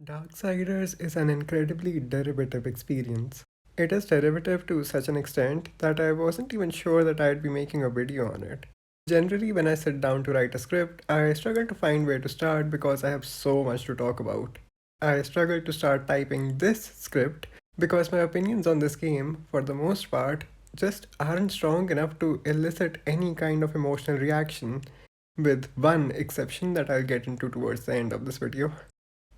Darksiders is an incredibly derivative experience. It is derivative to such an extent that I wasn't even sure that I'd be making a video on it. Generally, when I sit down to write a script, I struggle to find where to start because I have so much to talk about. I struggle to start typing this script because my opinions on this game, for the most part, just aren't strong enough to elicit any kind of emotional reaction, with one exception that I'll get into towards the end of this video.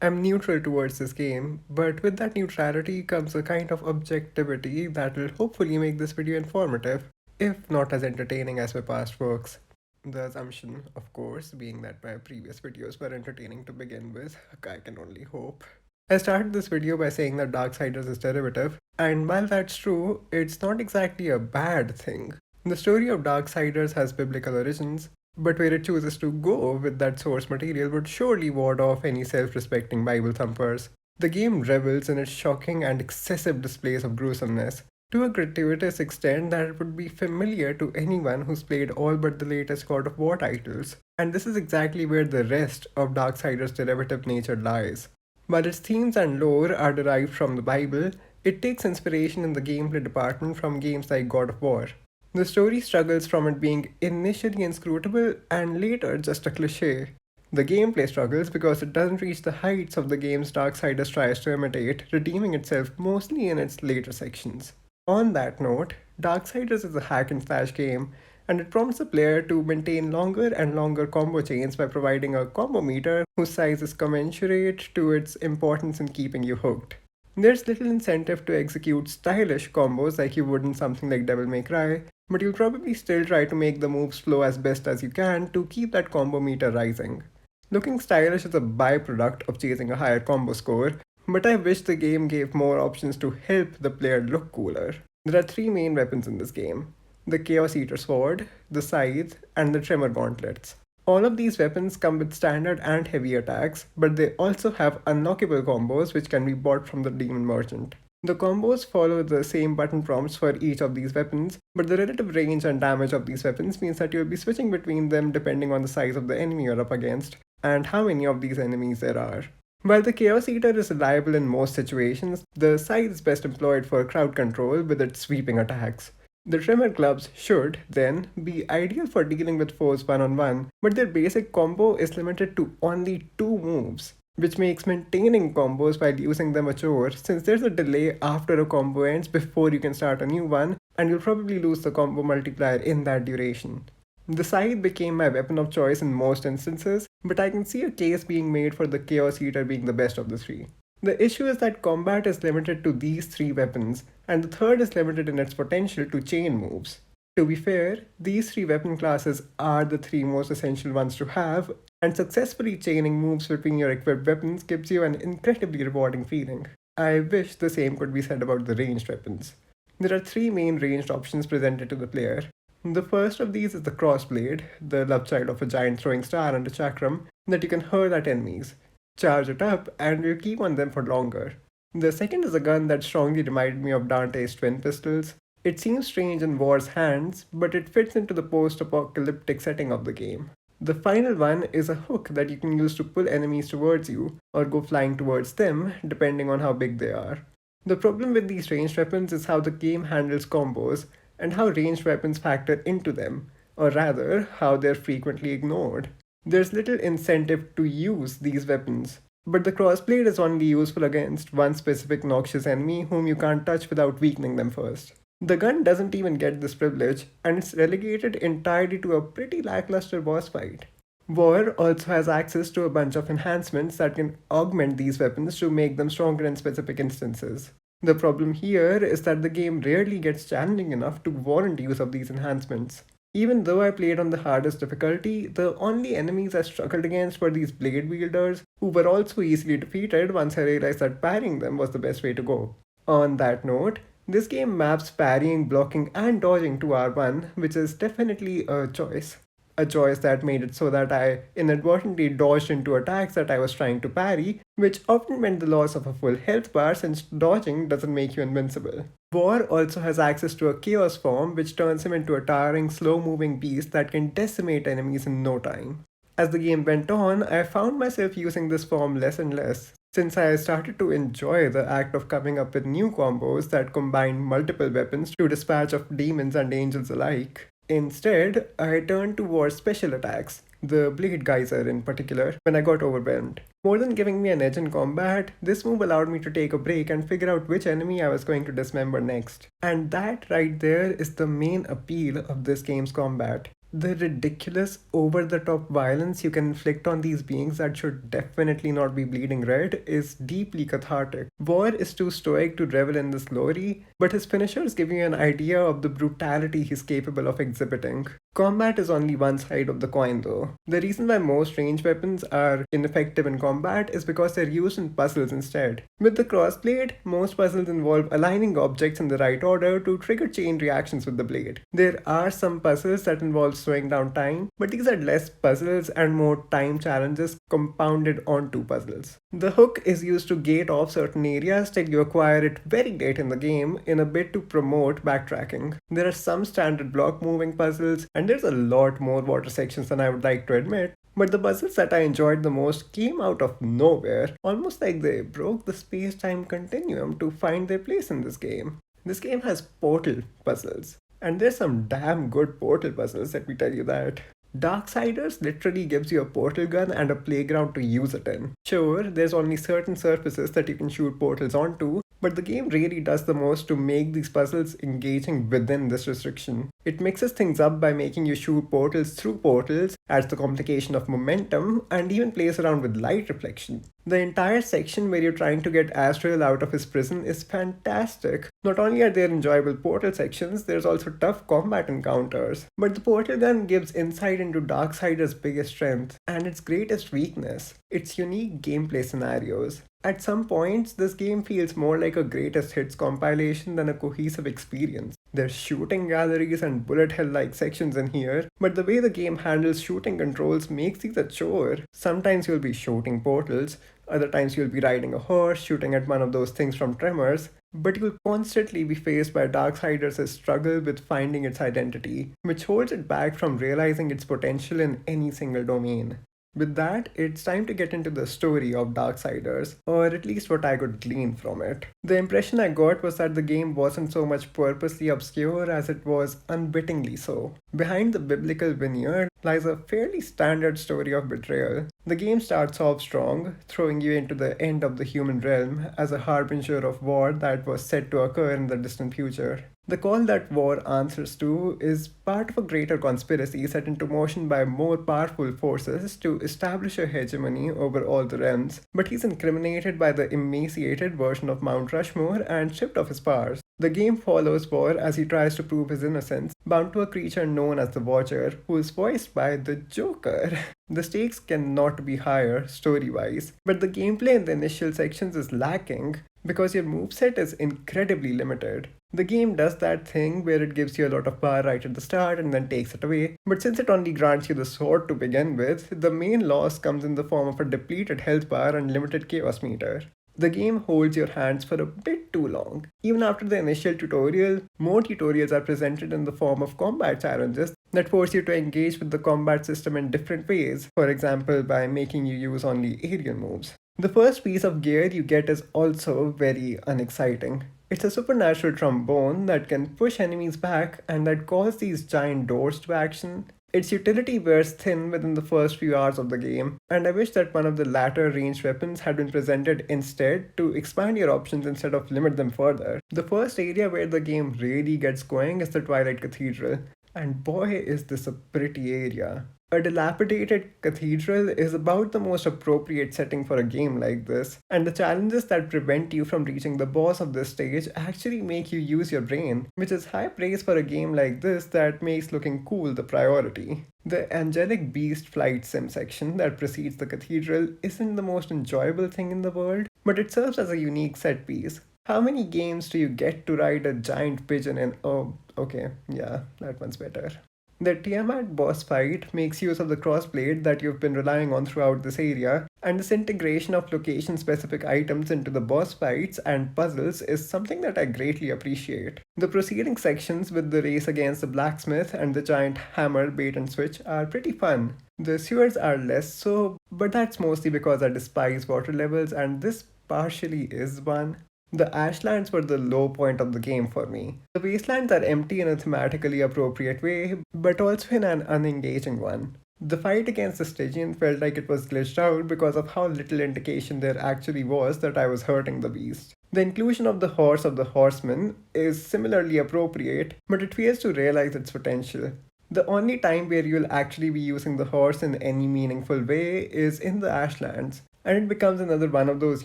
I'm neutral towards this game, but with that neutrality comes a kind of objectivity that will hopefully make this video informative, if not as entertaining as my past works. The assumption, of course, being that my previous videos were entertaining to begin with, I can only hope. I started this video by saying that Darksiders is derivative, and while that's true, it's not exactly a bad thing. The story of Darksiders has biblical origins, but where it chooses to go with that source material would surely ward off any self respecting Bible thumpers. The game revels in its shocking and excessive displays of gruesomeness, to a gratuitous extent that it would be familiar to anyone who's played all but the latest God of War titles. And this is exactly where the rest of Darksiders' derivative nature lies. While its themes and lore are derived from the Bible, it takes inspiration in the gameplay department from games like God of War. The story struggles from it being initially inscrutable and later just a cliche. The gameplay struggles because it doesn't reach the heights of the games Darksiders tries to imitate, redeeming itself mostly in its later sections. On that note, Darksiders is a hack and slash game, and it prompts the player to maintain longer and longer combo chains by providing a combo meter whose size is commensurate to its importance in keeping you hooked. There's little incentive to execute stylish combos like you would in something like Devil May Cry, but you'll probably still try to make the moves flow as best as you can to keep that combo meter rising. Looking stylish is a byproduct of chasing a higher combo score, but I wish the game gave more options to help the player look cooler. There are three main weapons in this game: the Chaos Eater Sword, the Scythe, and the Tremor Gauntlets. All of these weapons come with standard and heavy attacks, but they also have unlockable combos which can be bought from the Demon Merchant. The combos follow the same button prompts for each of these weapons, but the relative range and damage of these weapons means that you'll be switching between them depending on the size of the enemy you're up against, and how many of these enemies there are. While the Chaos Eater is reliable in most situations, the Scythe is best employed for crowd control with its sweeping attacks. The Tremor Clubs should, then, be ideal for dealing with foes one-on-one, but their basic combo is limited to only 2 moves, which makes maintaining combos while using them a chore, since there's a delay after a combo ends before you can start a new one, and you'll probably lose the combo multiplier in that duration. The Scythe became my weapon of choice in most instances, but I can see a case being made for the Chaos Eater being the best of the three. The issue is that combat is limited to these 3 weapons, and the third is limited in its potential to chain moves. To be fair, these 3 weapon classes are the 3 most essential ones to have, and successfully chaining moves between your equipped weapons gives you an incredibly rewarding feeling. I wish the same could be said about the ranged weapons. There are 3 main ranged options presented to the player. The first of these is the Crossblade, the love child of a giant throwing star and a chakram that you can hurl at enemies. Charge it up, and you keep on them for longer. The second is a gun that strongly reminded me of Dante's twin pistols. It seems strange in War's hands, but it fits into the post-apocalyptic setting of the game. The final one is a hook that you can use to pull enemies towards you, or go flying towards them, depending on how big they are. The problem with these ranged weapons is how the game handles combos, and how ranged weapons factor into them, or rather, how they're frequently ignored. There's little incentive to use these weapons, but the crossblade is only useful against one specific noxious enemy whom you can't touch without weakening them first. The gun doesn't even get this privilege, and it's relegated entirely to a pretty lackluster boss fight. War also has access to a bunch of enhancements that can augment these weapons to make them stronger in specific instances. The problem here is that the game rarely gets challenging enough to warrant use of these enhancements. Even though I played on the hardest difficulty, the only enemies I struggled against were these blade wielders, who were also easily defeated once I realized that parrying them was the best way to go. On that note, this game maps parrying, blocking, and dodging to R1, which is definitely a choice. A choice that made it so that I inadvertently dodged into attacks that I was trying to parry, which often meant the loss of a full health bar since dodging doesn't make you invincible. War also has access to a chaos form which turns him into a towering, slow-moving beast that can decimate enemies in no time. As the game went on, I found myself using this form less and less, since I started to enjoy the act of coming up with new combos that combine multiple weapons to dispatch of demons and angels alike. Instead, I turned towards special attacks, the Blade Geyser in particular, when I got overwhelmed. More than giving me an edge in combat, this move allowed me to take a break and figure out which enemy I was going to dismember next. And that right there is the main appeal of this game's combat. The ridiculous, over the top violence you can inflict on these beings that should definitely not be bleeding red is deeply cathartic. War is too stoic to revel in this glory, but his finishers give you an idea of the brutality he's capable of exhibiting. Combat is only one side of the coin though. The reason why most ranged weapons are ineffective in combat is because they're used in puzzles instead. With the crossblade, most puzzles involve aligning objects in the right order to trigger chain reactions with the blade. There are some puzzles that involve slowing down time, but these are less puzzles and more time challenges compounded onto puzzles. The hook is used to gate off certain areas till you acquire it very late in the game in a bid to promote backtracking. There are some standard block moving puzzles, and there's a lot more water sections than I would like to admit. But the puzzles that I enjoyed the most came out of nowhere, almost like they broke the space-time continuum to find their place in this game. This game has portal puzzles, and there's some damn good portal puzzles, let me tell you that. Darksiders literally gives you a portal gun and a playground to use it in. Sure, there's only certain surfaces that you can shoot portals onto, but the game really does the most to make these puzzles engaging within this restriction. It mixes things up by making you shoot portals through portals, adds the complication of momentum, and even plays around with light reflection. The entire section where you're trying to get Astral out of his prison is fantastic. Not only are there enjoyable portal sections, there's also tough combat encounters. But the portal gun gives insight into Darksiders' biggest strength and its greatest weakness, its unique gameplay scenarios. At some points, this game feels more like a greatest hits compilation than a cohesive experience. There's shooting galleries and bullet hell like sections in here, but the way the game handles shooting controls makes these a chore. Sometimes you'll be shooting portals, other times you'll be riding a horse, shooting at one of those things from Tremors, but you'll constantly be faced by Darksiders' struggle with finding its identity, which holds it back from realizing its potential in any single domain. With that, it's time to get into the story of Darksiders, or at least what I could glean from it. The impression I got was that the game wasn't so much purposely obscure as it was unwittingly so. Behind the biblical veneer lies a fairly standard story of betrayal. The game starts off strong, throwing you into the end of the human realm as a harbinger of war that was set to occur in the distant future. The call that war answers to is part of a greater conspiracy set into motion by more powerful forces to establish a hegemony over all the realms, but he's incriminated by the emaciated version of Mount Rushmore and stripped of his powers. The game follows War as he tries to prove his innocence, bound to a creature known as the Watcher, who is voiced by the Joker. The stakes cannot be higher, story-wise, but the gameplay in the initial sections is lacking because your moveset is incredibly limited. The game does that thing where it gives you a lot of power right at the start and then takes it away, but since it only grants you the sword to begin with, the main loss comes in the form of a depleted health bar and limited chaos meter. The game holds your hands for a bit too long. Even after the initial tutorial, more tutorials are presented in the form of combat challenges that force you to engage with the combat system in different ways, for example by making you use only aerial moves. The first piece of gear you get is also very unexciting. It's a supernatural trombone that can push enemies back and that calls these giant doors to action. Its utility wears thin within the first few hours of the game, and I wish that one of the latter ranged weapons had been presented instead to expand your options instead of limit them further. The first area where the game really gets going is the Twilight Cathedral, and boy is this a pretty area. A dilapidated cathedral is about the most appropriate setting for a game like this, and the challenges that prevent you from reaching the boss of this stage actually make you use your brain, which is high praise for a game like this that makes looking cool the priority. The angelic beast flight sim section that precedes the cathedral isn't the most enjoyable thing in the world, but it serves as a unique set piece. How many games do you get to ride a giant pigeon in? Oh, okay, yeah, that one's better. The Tiamat boss fight makes use of the crossblade that you've been relying on throughout this area, and this integration of location-specific items into the boss fights and puzzles is something that I greatly appreciate. The preceding sections with the race against the blacksmith and the giant hammer bait and switch are pretty fun. The sewers are less so, but that's mostly because I despise water levels and this partially is one. The ashlands were the low point of the game for me. The wastelands are empty in a thematically appropriate way, but also in an unengaging one. The fight against the Stygian felt like it was glitched out because of how little indication there actually was that I was hurting the beast. The inclusion of the horse of the horseman is similarly appropriate, but it fails to realize its potential. The only time where you'll actually be using the horse in any meaningful way is in the Ashlands, and it becomes another one of those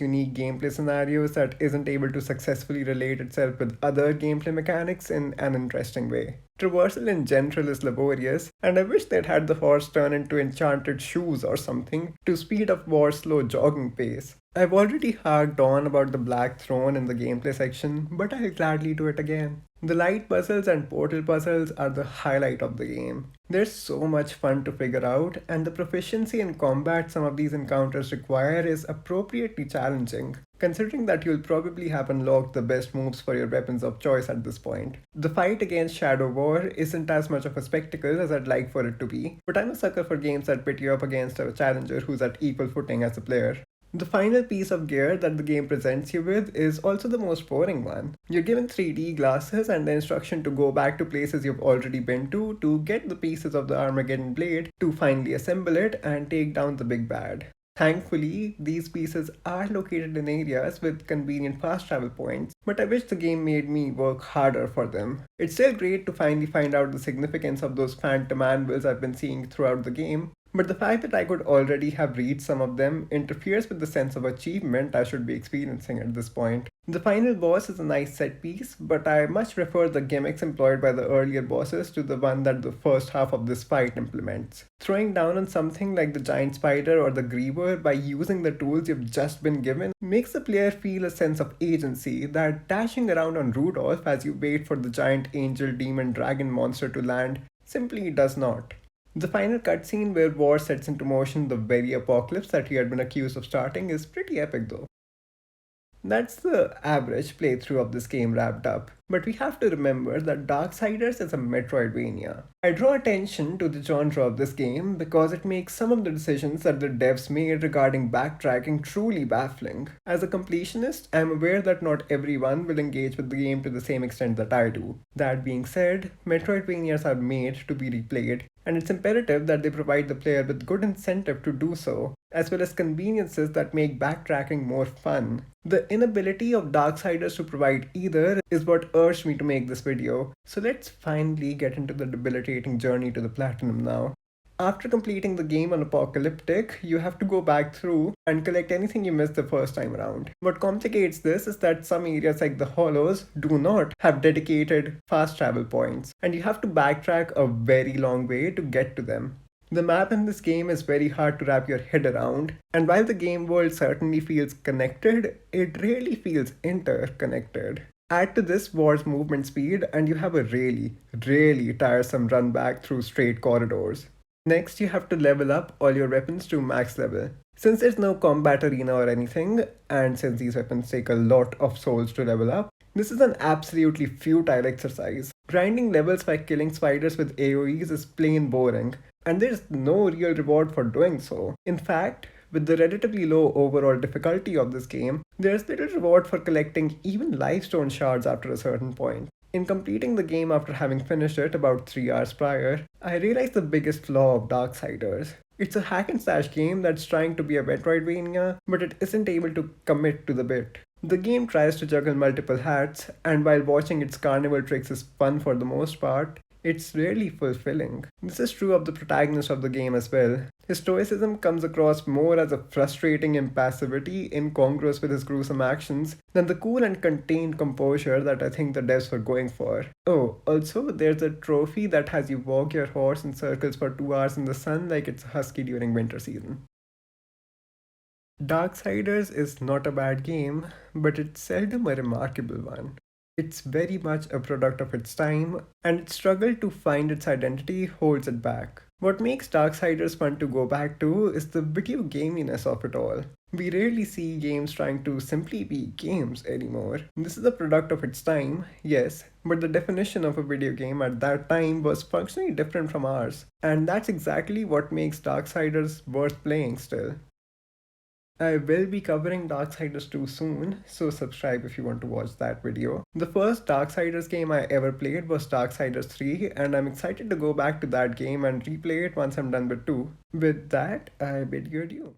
unique gameplay scenarios that isn't able to successfully relate itself with other gameplay mechanics in an interesting way. Traversal in general is laborious, and I wish they'd had the horse turn into enchanted shoes or something to speed up War's slow jogging pace. I've already harked on about the Black Throne in the gameplay section, but I'll gladly do it again. The light puzzles and portal puzzles are the highlight of the game. There's so much fun to figure out, and the proficiency in combat some of these encounters require is appropriately challenging, considering that you'll probably have unlocked the best moves for your weapons of choice at this point. The fight against Shadow War isn't as much of a spectacle as I'd like for it to be, but I'm a sucker for games that pit you up against a challenger who's at equal footing as a player. The final piece of gear that the game presents you with is also the most boring one. You're given 3D glasses and the instruction to go back to places you've already been to get the pieces of the Armageddon blade, to finally assemble it and take down the big bad. Thankfully, these pieces are located in areas with convenient fast travel points, but I wish the game made me work harder for them. It's still great to finally find out the significance of those phantom anvils I've been seeing throughout the game, but the fact that I could already have reached some of them interferes with the sense of achievement I should be experiencing at this point. The final boss is a nice set piece, but I much prefer the gimmicks employed by the earlier bosses to the one that the first half of this fight implements. Throwing down on something like the giant spider or the griever by using the tools you've just been given makes the player feel a sense of agency that dashing around on Rudolph as you wait for the giant angel demon dragon monster to land simply does not. The final cutscene where War sets into motion the very apocalypse that he had been accused of starting is pretty epic though. That's the average playthrough of this game wrapped up, but we have to remember that Darksiders is a Metroidvania. I draw attention to the genre of this game because it makes some of the decisions that the devs made regarding backtracking truly baffling. As a completionist, I am aware that not everyone will engage with the game to the same extent that I do. That being said, Metroidvanias are made to be replayed, and it's imperative that they provide the player with good incentive to do so, as well as conveniences that make backtracking more fun. The inability of Darksiders to provide either is what urged me to make this video, so let's finally get into the debilitating journey to the platinum now. After completing the game on Apocalyptic, you have to go back through and collect anything you missed the first time around. What complicates this is that some areas like the Hollows do not have dedicated fast travel points, and you have to backtrack a very long way to get to them. The map in this game is very hard to wrap your head around, and while the game world certainly feels connected, it really feels interconnected. Add to this War's movement speed, and you have a really tiresome run back through straight corridors. Next, you have to level up all your weapons to max level. Since there's no combat arena or anything, and since these weapons take a lot of souls to level up, this is an absolutely futile exercise. Grinding levels by killing spiders with AoEs is plain boring, and there's no real reward for doing so. In fact, with the relatively low overall difficulty of this game, there's little reward for collecting even lifestone shards after a certain point. In completing the game after having finished it about 3 hours prior, I realized the biggest flaw of Darksiders. It's a hack and slash game that's trying to be a Metroidvania, but it isn't able to commit to the bit. The game tries to juggle multiple hats, and while watching its carnival tricks is fun for the most part, it's really fulfilling. This is true of the protagonist of the game as well. His stoicism comes across more as a frustrating impassivity incongruous with his gruesome actions than the cool and contained composure that I think the devs were going for. Oh, also, there's a trophy that has you walk your horse in circles for 2 hours in the sun like it's a husky during winter season. Darksiders is not a bad game, but it's seldom a remarkable one. It's very much a product of its time, and its struggle to find its identity holds it back. What makes Darksiders fun to go back to is the video gaminess of it all. We rarely see games trying to simply be games anymore. This is a product of its time, yes, but the definition of a video game at that time was functionally different from ours, and that's exactly what makes Darksiders worth playing still. I will be covering Darksiders 2 soon, so subscribe if you want to watch that video. The first Darksiders game I ever played was Darksiders 3, and I'm excited to go back to that game and replay it once I'm done with 2. With that, I bid you adieu.